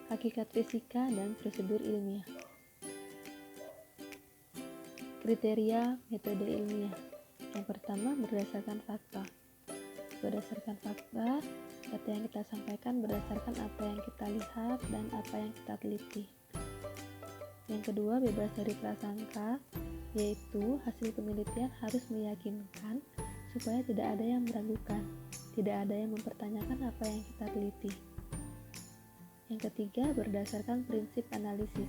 Hakikat fisika dan prosedur ilmiah. Kriteria metode ilmiah. Yang pertama, berdasarkan fakta. Berdasarkan fakta, data yang kita sampaikan berdasarkan apa yang kita lihat dan apa yang kita teliti. Yang kedua, bebas dari prasangka, yaitu hasil penelitian harus meyakinkan supaya tidak ada yang meragukan, tidak ada yang mempertanyakan apa yang kita teliti. Yang ketiga, berdasarkan prinsip analisis.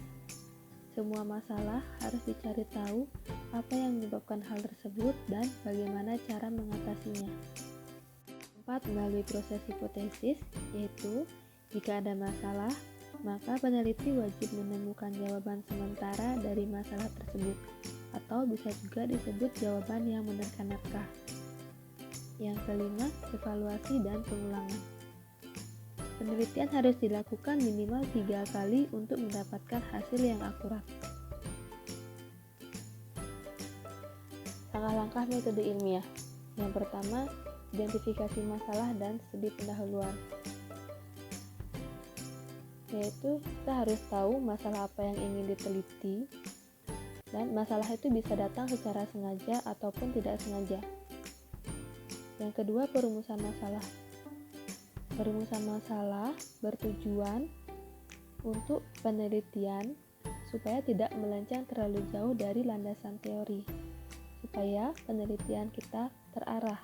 Semua masalah harus dicari tahu apa yang menyebabkan hal tersebut dan bagaimana cara mengatasinya. 4. Melalui proses hipotesis, yaitu jika ada masalah, maka peneliti wajib menemukan jawaban sementara dari masalah tersebut, atau bisa juga disebut jawaban yang menerka-nerka. Yang kelima, evaluasi dan pengulangan. Penelitian harus dilakukan minimal 3 kali untuk mendapatkan hasil yang akurat. Langkah-langkah metode ilmiah. Yang pertama, identifikasi masalah dan studi pendahuluan. Yaitu kita harus tahu masalah apa yang ingin diteliti, dan masalah itu bisa datang secara sengaja ataupun tidak sengaja. Yang kedua, perumusan masalah. Perumusan masalah bertujuan untuk penelitian supaya tidak melenceng terlalu jauh dari landasan teori, supaya penelitian kita terarah.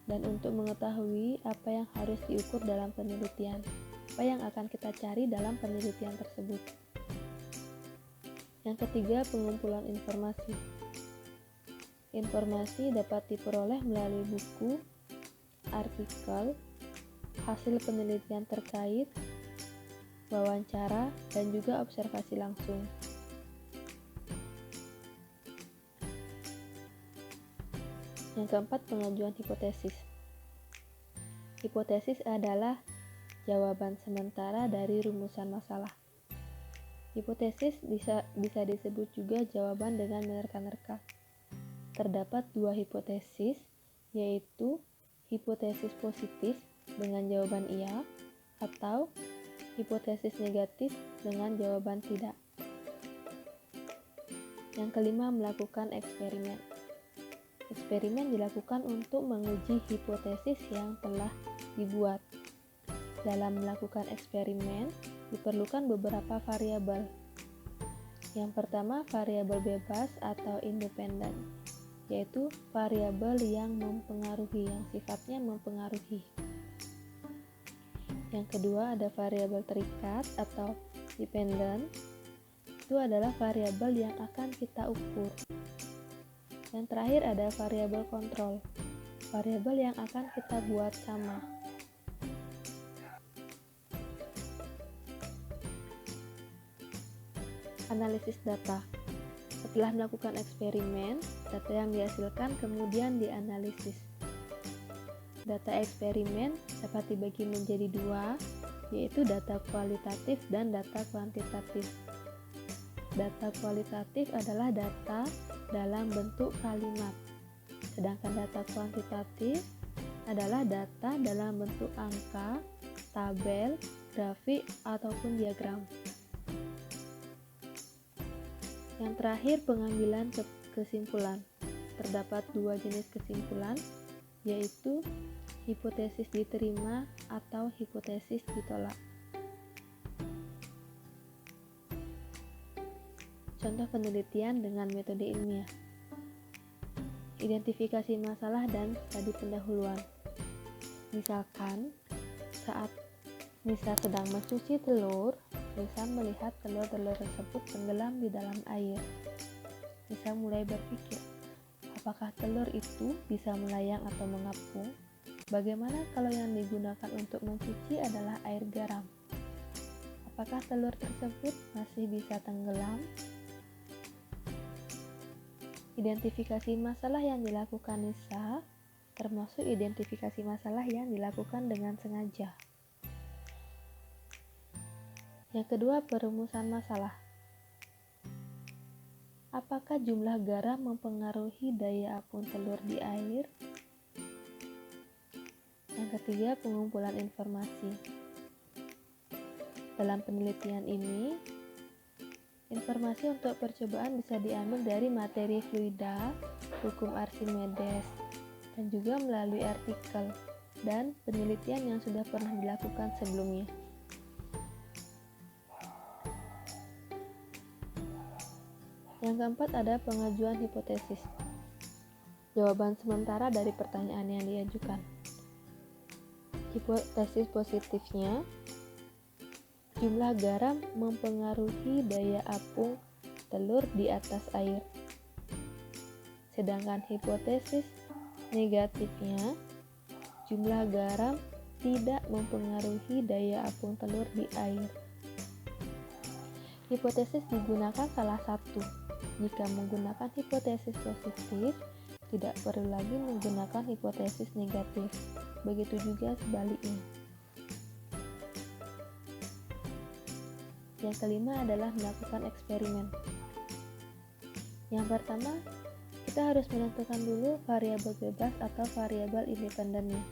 Dan untuk mengetahui apa yang harus diukur dalam penelitian, apa yang akan kita cari dalam penelitian tersebut. Yang ketiga, pengumpulan informasi. Informasi dapat diperoleh melalui buku, artikel, hasil penelitian terkait, wawancara, dan juga observasi langsung. Yang keempat, pengajuan hipotesis. Hipotesis adalah jawaban sementara dari rumusan masalah. Hipotesis bisa disebut juga jawaban dengan menerka-nerka. Terdapat 2 hipotesis, yaitu hipotesis positif dengan jawaban iya atau hipotesis negatif dengan jawaban tidak. Yang kelima, melakukan eksperimen. Eksperimen dilakukan untuk menguji hipotesis yang telah dibuat. Dalam melakukan eksperimen, diperlukan beberapa variabel. Yang pertama, variabel bebas atau independen, yaitu variabel yang mempengaruhi, yang sifatnya mempengaruhi. Yang kedua, ada variabel terikat atau dependent. Itu adalah variabel yang akan kita ukur. Yang terakhir ada variabel kontrol, variabel yang akan kita buat sama. Analisis data. Setelah melakukan eksperimen, data yang dihasilkan kemudian dianalisis. Data eksperimen dapat dibagi menjadi 2, yaitu data kualitatif dan data kuantitatif. Data kualitatif adalah data dalam bentuk kalimat, sedangkan data kuantitatif adalah data dalam bentuk angka, tabel, grafik, ataupun diagram. Yang terakhir, pengambilan kesimpulan. Terdapat 2 jenis kesimpulan, yaitu hipotesis diterima atau hipotesis ditolak. Contoh penelitian dengan metode ilmiah. Identifikasi masalah dan studi pendahuluan. Misalkan, saat Nisa sedang mencuci telur, Nisa melihat telur-telur tersebut tenggelam di dalam air. Nisa mulai berpikir, apakah telur itu bisa melayang atau mengapung? Bagaimana kalau yang digunakan untuk mencuci adalah air garam? Apakah telur tersebut masih bisa tenggelam? Identifikasi masalah yang dilakukan Nisa termasuk identifikasi masalah yang dilakukan dengan sengaja. Yang kedua, perumusan masalah. Apakah jumlah garam mempengaruhi daya apung telur di air? Yang ketiga, pengumpulan informasi. Dalam penelitian ini, informasi untuk percobaan bisa diambil dari materi fluida, hukum Archimedes, dan juga melalui artikel dan penelitian yang sudah pernah dilakukan sebelumnya. Yang keempat ada pengajuan hipotesis. Jawaban sementara dari pertanyaan yang diajukan. Hipotesis positifnya, jumlah garam mempengaruhi daya apung telur di atas air. Sedangkan hipotesis negatifnya, jumlah garam tidak mempengaruhi daya apung telur di air. Hipotesis digunakan salah satu. Jika menggunakan hipotesis positif, tidak perlu lagi menggunakan hipotesis negatif. Begitu juga sebaliknya. Yang kelima adalah melakukan eksperimen. Yang pertama, kita harus menentukan dulu variabel bebas atau variabel independennya.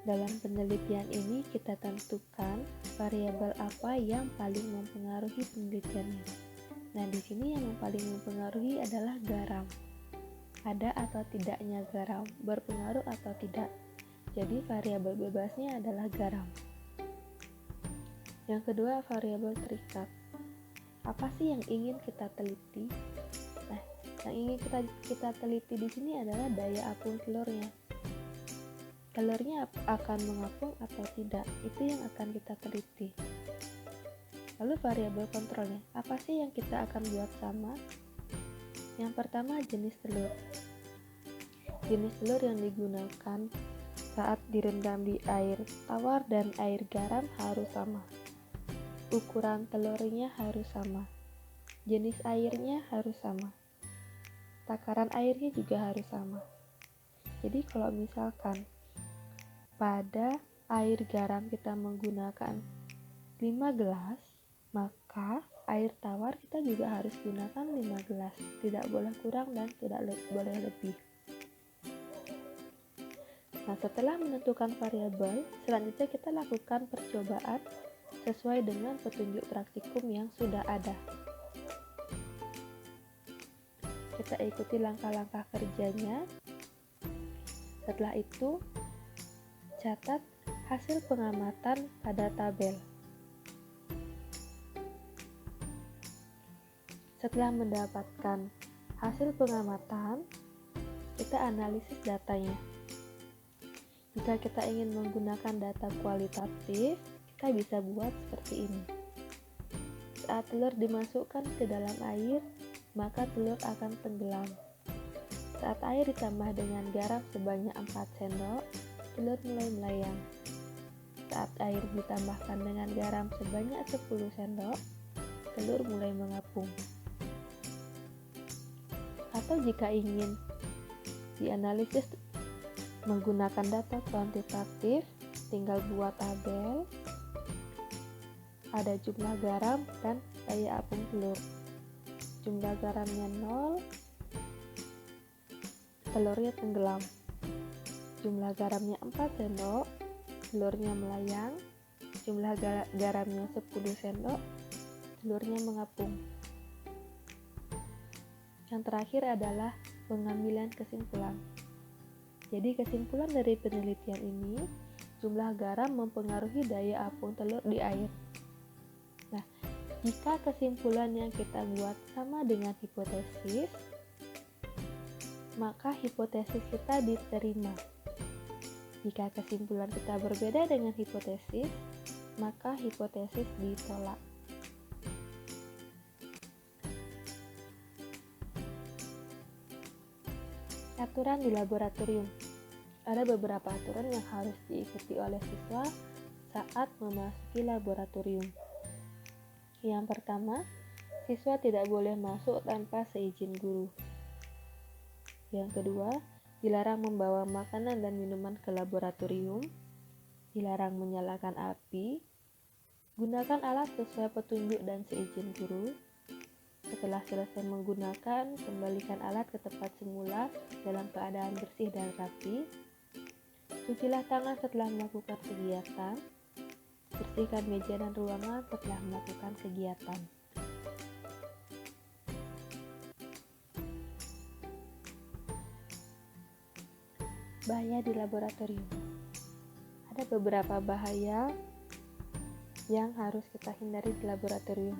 Dalam penelitian ini kita tentukan variabel apa yang paling mempengaruhi penelitiannya. Nah, di sini yang paling mempengaruhi adalah garam. Ada atau tidaknya garam, berpengaruh atau tidak. Jadi variabel bebasnya adalah garam. Yang kedua, variabel terikat. Apa sih yang ingin kita teliti? Nah, yang ingin kita teliti di sini adalah daya apung telurnya. Telurnya akan mengapung atau tidak, itu yang akan kita teliti. Lalu variabel kontrolnya, apa sih yang kita akan buat sama? Yang pertama, jenis telur. Jenis telur yang digunakan saat direndam di air tawar dan air garam harus sama. Ukuran telurnya harus sama. Jenis airnya harus sama. Takaran airnya juga harus sama. Jadi kalau misalkan pada air garam kita menggunakan 5 gelas, maka air tawar kita juga harus gunakan 5 gelas. Tidak boleh kurang dan tidak boleh lebih. Nah, setelah menentukan variabel, selanjutnya kita lakukan percobaan sesuai dengan petunjuk praktikum yang sudah ada. Kita ikuti langkah-langkah kerjanya. Setelah itu, catat hasil pengamatan pada tabel. Setelah mendapatkan hasil pengamatan, kita analisis datanya. Jika kita ingin menggunakan data kualitatif, kita bisa buat seperti ini. Saat telur dimasukkan ke dalam air, maka telur akan tenggelam. Saat air ditambah dengan garam sebanyak 4 sendok, telur mulai melayang. Saat air ditambahkan dengan garam sebanyak 10 sendok, telur mulai mengapung. Atau jika ingin dianalisis menggunakan data kuantitatif, tinggal buat tabel. Ada jumlah garam dan daya apung telur. Jumlah garamnya 0, telurnya tenggelam. Jumlah garamnya 4 sendok, telurnya melayang. Jumlah garamnya 10 sendok, telurnya mengapung. Yang terakhir adalah pengambilan kesimpulan. Jadi kesimpulan dari penelitian ini, jumlah garam mempengaruhi daya apung telur di air. Nah, jika kesimpulan yang kita buat sama dengan hipotesis, maka hipotesis kita diterima. Jika kesimpulan kita berbeda dengan hipotesis, maka hipotesis ditolak. Aturan di laboratorium. Ada beberapa aturan yang harus diikuti oleh siswa saat memasuki laboratorium. Yang pertama, siswa tidak boleh masuk tanpa seizin guru. Yang kedua, dilarang membawa makanan dan minuman ke laboratorium, dilarang menyalakan api, gunakan alat sesuai petunjuk dan seizin guru. Setelah selesai menggunakan, kembalikan alat ke tempat semula dalam keadaan bersih dan rapi. Cucilah tangan setelah melakukan kegiatan. Bersihkan meja dan ruangan setelah melakukan kegiatan. Bahaya di laboratorium. Ada beberapa bahaya yang harus kita hindari di laboratorium.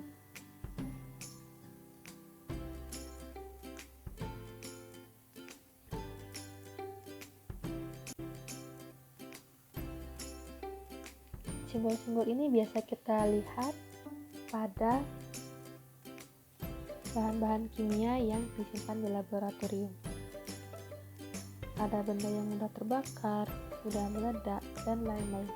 Simbol-simbol ini biasa kita lihat pada bahan-bahan kimia yang disimpan di laboratorium. Ada benda yang mudah terbakar, mudah meledak, dan lain-lain.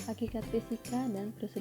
Hakikat fisika dan prosedur.